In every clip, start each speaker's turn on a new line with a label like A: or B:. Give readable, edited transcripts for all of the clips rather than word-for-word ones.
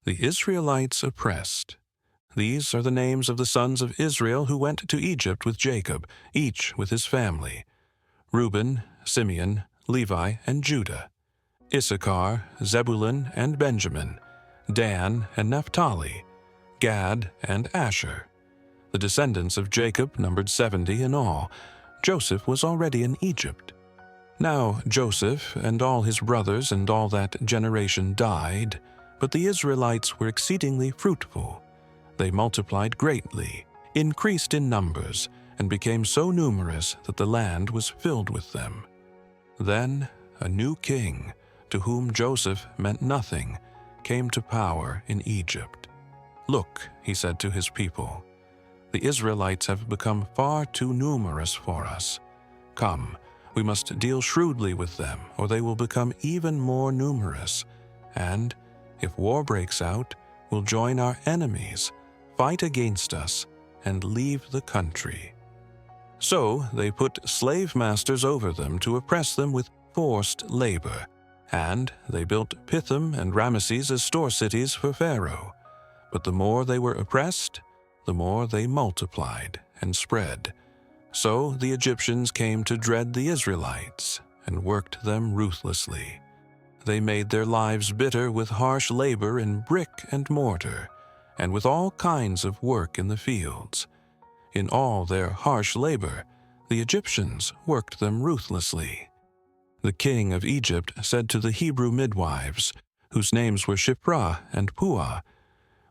A: The Israelites oppressed. These are the names of the sons of Israel who went to Egypt with Jacob, each with his family: Reuben, Simeon, Levi, and Judah; Issachar, Zebulun, and Benjamin; Dan and Naphtali; Gad and Asher. The descendants of Jacob numbered 70 in all. Joseph was already in Egypt. Now Joseph and all his brothers and all that generation died, but the Israelites were exceedingly fruitful. They multiplied greatly, increased in numbers, and became so numerous that the land was filled with them. Then a new king, to whom Joseph meant nothing, came to power in Egypt. "Look," he said to his people, "the Israelites have become far too numerous for us. Come, we must deal shrewdly with them, or they will become even more numerous, and, if war breaks out, will join our enemies, fight against us, and leave the country." So they put slave masters over them to oppress them with forced labor, and they built Pithom and Ramesses as store cities for Pharaoh. But the more they were oppressed, the more they multiplied and spread. So the Egyptians came to dread the Israelites and worked them ruthlessly. They made their lives bitter with harsh labor in brick and mortar, and with all kinds of work in the fields. In all their harsh labor, the Egyptians worked them ruthlessly. The king of Egypt said to the Hebrew midwives, whose names were Shiphrah and Puah,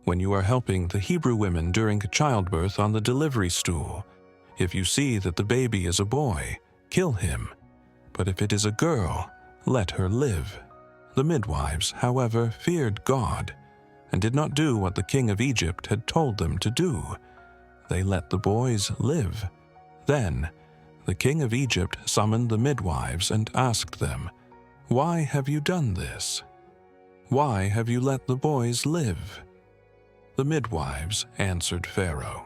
A: "When you are helping the Hebrew women during childbirth on the delivery stool, if you see that the baby is a boy, kill him. But if it is a girl, let her live." The midwives, however, feared God, and did not do what the king of Egypt had told them to do. They let the boys live. Then the king of Egypt summoned the midwives and asked them, "Why have you done this? Why have you let the boys live?" The midwives answered Pharaoh,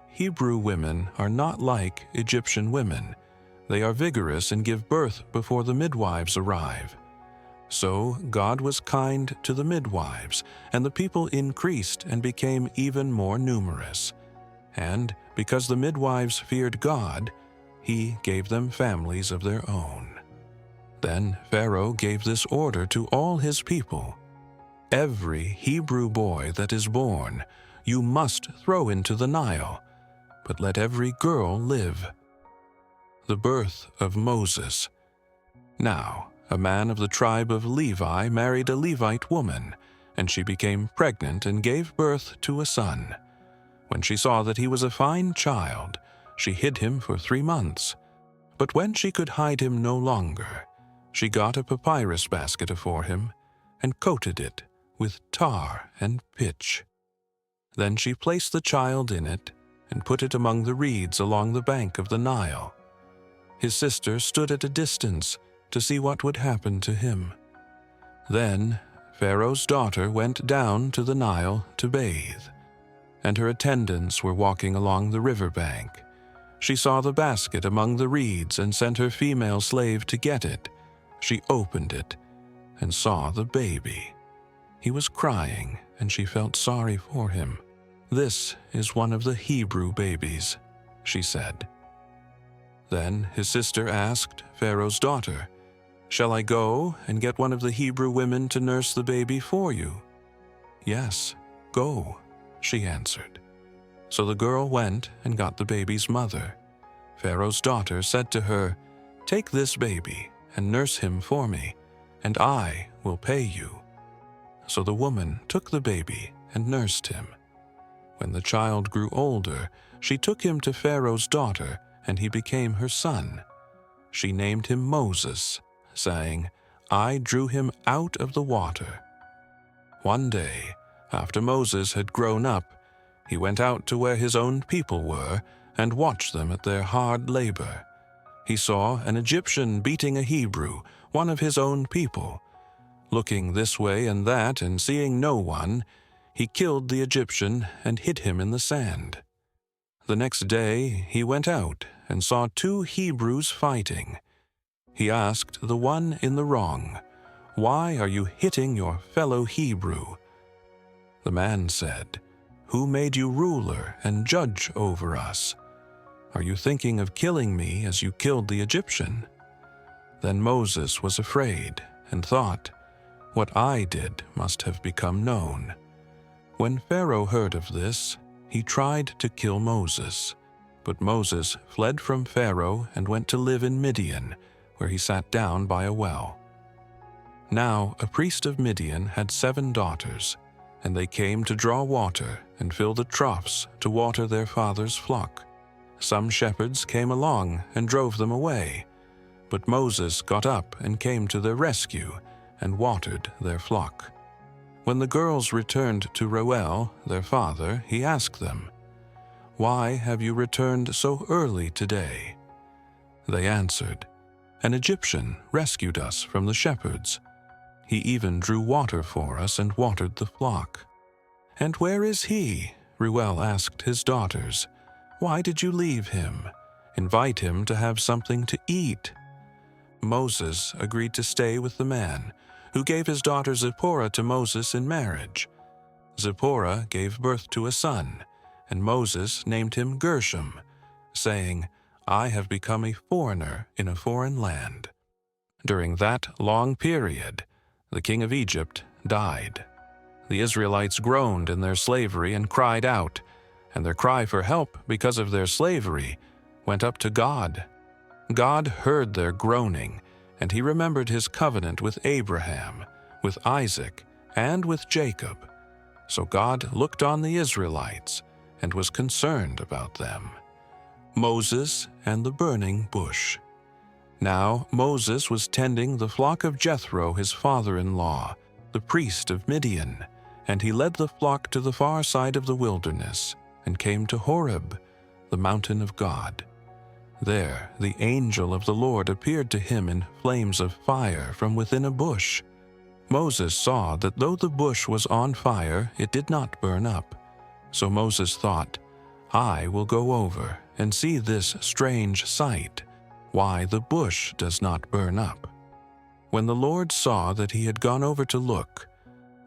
A: "Hebrew women are not like Egyptian women. They are vigorous and give birth before the midwives arrive." So God was kind to the midwives, and the people increased and became even more numerous. And because the midwives feared God, He gave them families of their own. Then Pharaoh gave this order to all his people: "Every Hebrew boy that is born you must throw into the Nile, but let every girl live." The birth of Moses. Now, a man of the tribe of Levi married a Levite woman, and she became pregnant and gave birth to a son. When she saw that he was a fine child, she hid him for 3 months. But when she could hide him no longer, she got a papyrus basket for him and coated it with tar and pitch. Then she placed the child in it and put it among the reeds along the bank of the Nile. His sister stood at a distance to see what would happen to him. Then Pharaoh's daughter went down to the Nile to bathe, and her attendants were walking along the river bank. She saw the basket among the reeds and sent her female slave to get it. She opened it and saw the baby. He was crying, and she felt sorry for him. "This is one of the Hebrew babies," she said. Then his sister asked Pharaoh's daughter, "Shall I go and get one of the Hebrew women to nurse the baby for you?" "Yes, go," she answered. So the girl went and got the baby's mother. Pharaoh's daughter said to her, "Take this baby and nurse him for me, and I will pay you." So the woman took the baby and nursed him. When the child grew older, she took him to Pharaoh's daughter, and he became her son. She named him Moses, saying, "I drew him out of the water." One day, after Moses had grown up, he went out to where his own people were and watched them at their hard labor. He saw an Egyptian beating a Hebrew, one of his own people. Looking this way and that and seeing no one, he killed the Egyptian and hid him in the sand. The next day he went out and saw 2 Hebrews fighting. He asked the one in the wrong, "Why are you hitting your fellow Hebrew?" The man said, "Who made you ruler and judge over us? Are you thinking of killing me as you killed the Egyptian?" Then Moses was afraid and thought, "What I did must have become known." When Pharaoh heard of this, he tried to kill Moses. But Moses fled from Pharaoh and went to live in Midian, where he sat down by a well. Now a priest of Midian had 7 daughters, and they came to draw water and fill the troughs to water their father's flock. Some shepherds came along and drove them away, but Moses got up and came to their rescue and watered their flock. When the girls returned to Reuel, their father, he asked them, "Why have you returned so early today?" They answered, "An Egyptian rescued us from the shepherds. He even drew water for us and watered the flock." "And where is he?" Reuel asked his daughters. "Why did you leave him? Invite him to have something to eat." Moses agreed to stay with the man, who gave his daughter Zipporah to Moses in marriage. Zipporah gave birth to a son, and Moses named him Gershom, saying, "I have become a foreigner in a foreign land." During that long period, the king of Egypt died. The Israelites groaned in their slavery and cried out, and their cry for help because of their slavery went up to God. God heard their groaning, and he remembered his covenant with Abraham, with Isaac, and with Jacob. So God looked on the Israelites and was concerned about them. Moses and the burning bush. Now Moses was tending the flock of Jethro, his father-in-law, the priest of Midian, and he led the flock to the far side of the wilderness and came to Horeb, the mountain of God. There the angel of the Lord appeared to him in flames of fire from within a bush. Moses saw that though the bush was on fire, it did not burn up. So Moses thought, "I will go over and see this strange sight, why the bush does not burn up." When the Lord saw that he had gone over to look,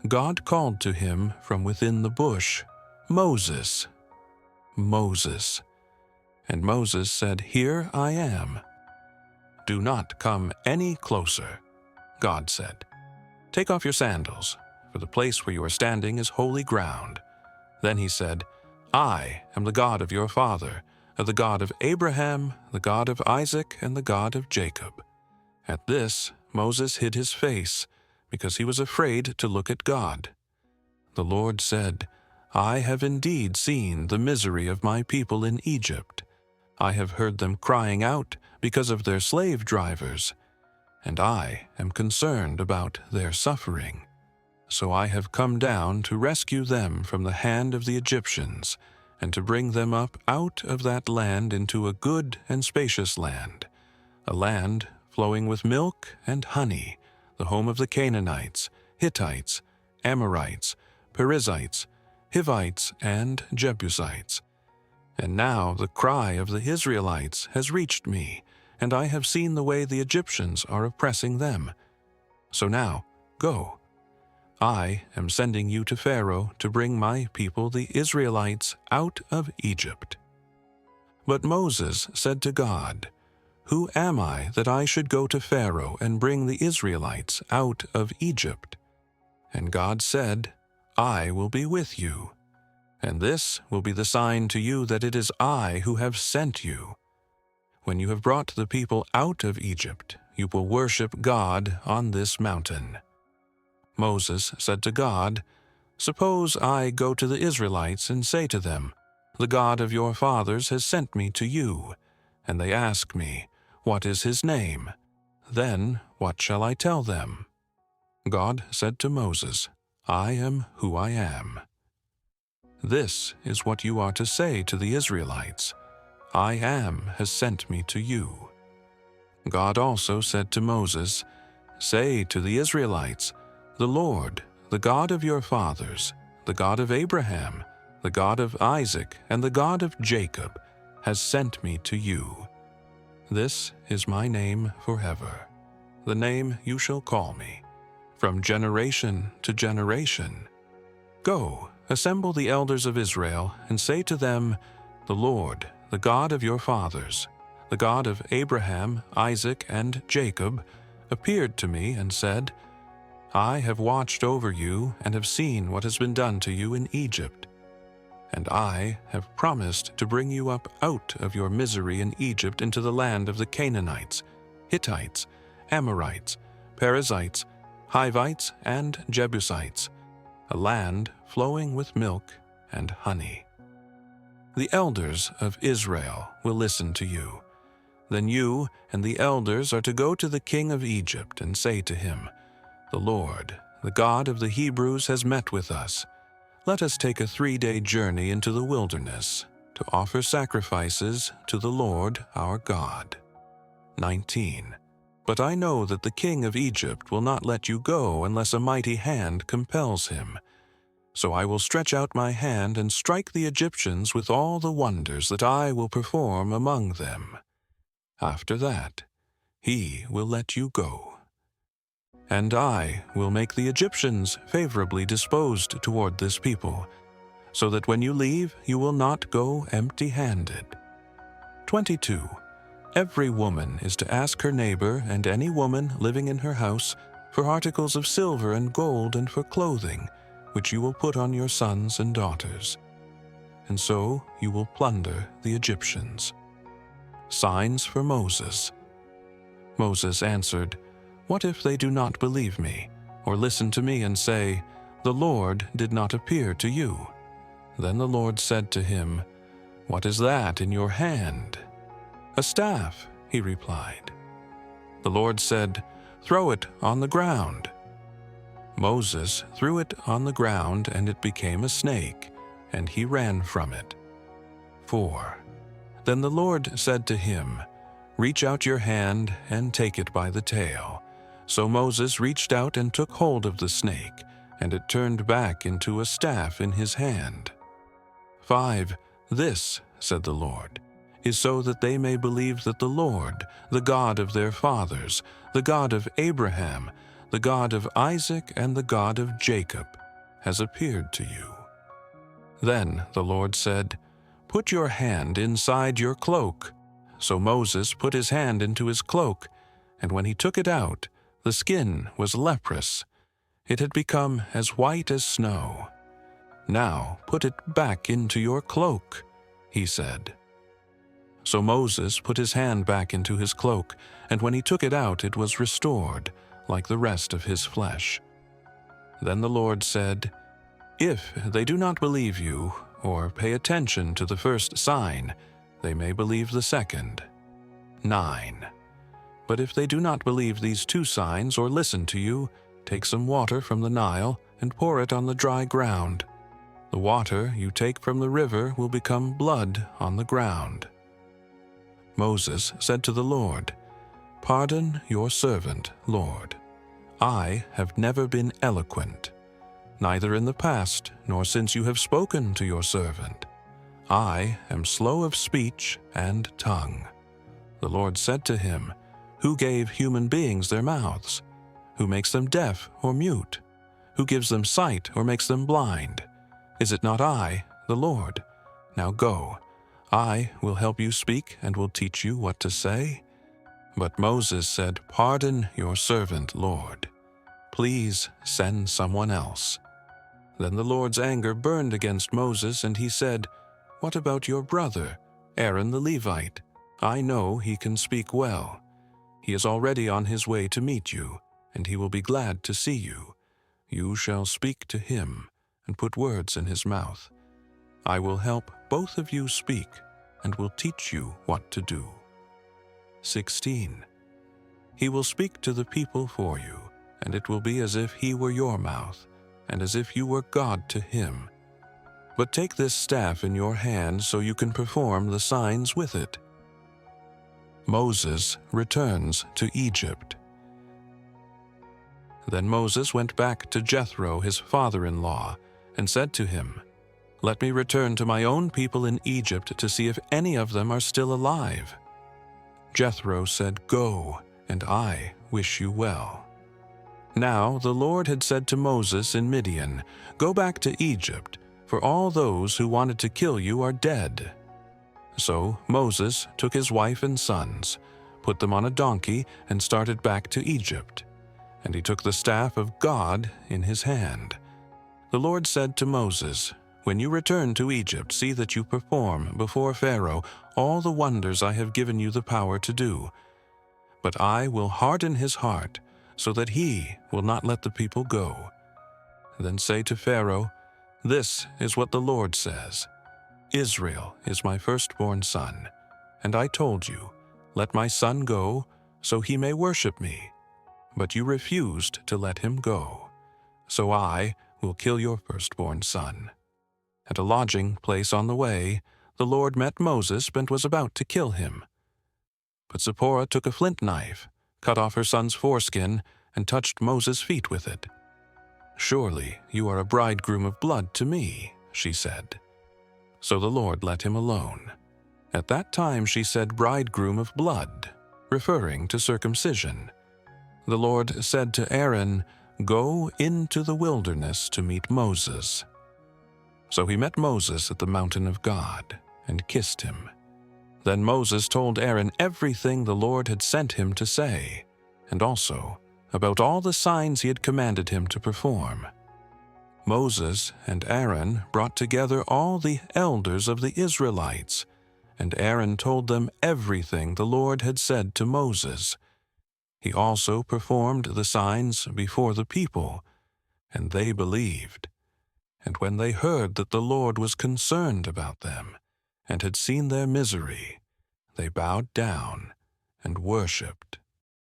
A: God called to him from within the bush, "Moses, Moses." And Moses said, "Here I am." "Do not come any closer," God said. "Take off your sandals, for the place where you are standing is holy ground." Then he said, "I am the God of your father, the God of Abraham, the God of Isaac, and the God of Jacob." At this, Moses hid his face, because he was afraid to look at God. The Lord said, "I have indeed seen the misery of my people in Egypt. I have heard them crying out because of their slave drivers, and I am concerned about their suffering. So I have come down to rescue them from the hand of the Egyptians, and to bring them up out of that land into a good and spacious land, a land flowing with milk and honey, the home of the Canaanites, Hittites, Amorites, Perizzites, Hivites, and Jebusites. And now the cry of the Israelites has reached me, and I have seen the way the Egyptians are oppressing them. So now, go. I am sending you to Pharaoh to bring my people, the Israelites, out of Egypt." But Moses said to God, "Who am I that I should go to Pharaoh and bring the Israelites out of Egypt?" And God said, "I will be with you. And this will be the sign to you that it is I who have sent you. When you have brought the people out of Egypt, you will worship God on this mountain." Moses said to God, "Suppose I go to the Israelites and say to them, 'The God of your fathers has sent me to you,' and they ask me, 'What is his name?' Then what shall I tell them?" God said to Moses, "I am who I am." This is what you are to say to the Israelites, "I am has sent me to you." God also said to Moses, "Say to the Israelites, 'The Lord, the God of your fathers, the God of Abraham, the God of Isaac, and the God of Jacob, has sent me to you.' This is my name forever, the name you shall call me, from generation to generation. Go, assemble the elders of Israel, and say to them, The Lord, the God of your fathers, the God of Abraham, Isaac, and Jacob, appeared to me and said, I have watched over you and have seen what has been done to you in Egypt. And I have promised to bring you up out of your misery in Egypt into the land of the Canaanites, Hittites, Amorites, Perizzites, Hivites, and Jebusites, a land flowing with milk and honey. The elders of Israel will listen to you. Then you and the elders are to go to the king of Egypt and say to him, The Lord, the God of the Hebrews, has met with us. Let us take a 3-day journey into the wilderness to offer sacrifices to the Lord our God. 19. But I know that the king of Egypt will not let you go unless a mighty hand compels him. So I will stretch out my hand and strike the Egyptians with all the wonders that I will perform among them. After that, he will let you go. And I will make the Egyptians favorably disposed toward this people, so that when you leave, you will not go empty-handed. 22. Every woman is to ask her neighbor and any woman living in her house for articles of silver and gold and for clothing, which you will put on your sons and daughters. And so you will plunder the Egyptians. Signs for Moses. Moses answered, What if they do not believe me, or listen to me and say, The Lord did not appear to you? Then the Lord said to him, What is that in your hand? A staff, he replied. The Lord said, Throw it on the ground. Moses threw it on the ground, and it became a snake, and he ran from it. 4. Then the Lord said to him, Reach out your hand and take it by the tail. So Moses reached out and took hold of the snake, and it turned back into a staff in his hand. 5. This, said the Lord, is so that they may believe that the Lord, the God of their fathers, the God of Abraham, the God of Isaac, and the God of Jacob, has appeared to you. Then the Lord said, Put your hand inside your cloak. So Moses put his hand into his cloak, and when he took it out, the skin was leprous. It had become as white as snow. Now put it back into your cloak, he said. So Moses put his hand back into his cloak, and when he took it out, it was restored, like the rest of his flesh. Then the Lord said, If they do not believe you, or pay attention to the first sign, they may believe the second. 9. But if they do not believe these 2 signs or listen to you, take some water from the Nile and pour it on the dry ground. The water you take from the river will become blood on the ground. Moses said to the Lord, Pardon your servant, Lord. I have never been eloquent, neither in the past nor since you have spoken to your servant. I am slow of speech and tongue. The Lord said to him, Who gave human beings their mouths? Who makes them deaf or mute? Who gives them sight or makes them blind? Is it not I, the Lord? Now go. I will help you speak and will teach you what to say. But Moses said, Pardon your servant, Lord. Please send someone else. Then the Lord's anger burned against Moses, and he said, What about your brother, Aaron the Levite? I know he can speak well. He is already on his way to meet you, and he will be glad to see you. You shall speak to him and put words in his mouth. I will help both of you speak and will teach you what to do. 16. He will speak to the people for you, and it will be as if he were your mouth, and as if you were God to him. But take this staff in your hand so you can perform the signs with it. Moses returns to Egypt. Then Moses went back to Jethro, his father-in-law, and said to him, Let me return to my own people in Egypt to see if any of them are still alive. Jethro said, Go, and I wish you well. Now the Lord had said to Moses in Midian, "Go back to Egypt, for all those who wanted to kill you are dead." So Moses took his wife and sons, put them on a donkey, and started back to Egypt. And he took the staff of God in his hand. The Lord said to Moses, "When you return to Egypt, see that you perform before Pharaoh all the wonders I have given you the power to do. But I will harden his heart, so that he will not let the people go. Then say to Pharaoh, 'This is what the Lord says. Israel is my firstborn son, and I told you, let my son go, so he may worship me. But you refused to let him go. So I will kill your firstborn son.' At a lodging place on the way, the Lord met Moses and was about to kill him. But Zipporah took a flint knife, cut off her son's foreskin, and touched Moses' feet with it. 'Surely you are a bridegroom of blood to me,' she said. So the Lord let him alone. At that time she said bridegroom of blood, referring to circumcision. The Lord said to Aaron, 'Go into the wilderness to meet Moses.' So he met Moses at the mountain of God and kissed him. Then Moses told Aaron everything the Lord had sent him to say, and also about all the signs he had commanded him to perform. Moses and Aaron brought together all the elders of the Israelites, and Aaron told them everything the Lord had said to Moses. He also performed the signs before the people, and they believed. And when they heard that the Lord was concerned about them and had seen their misery, they bowed down and worshipped.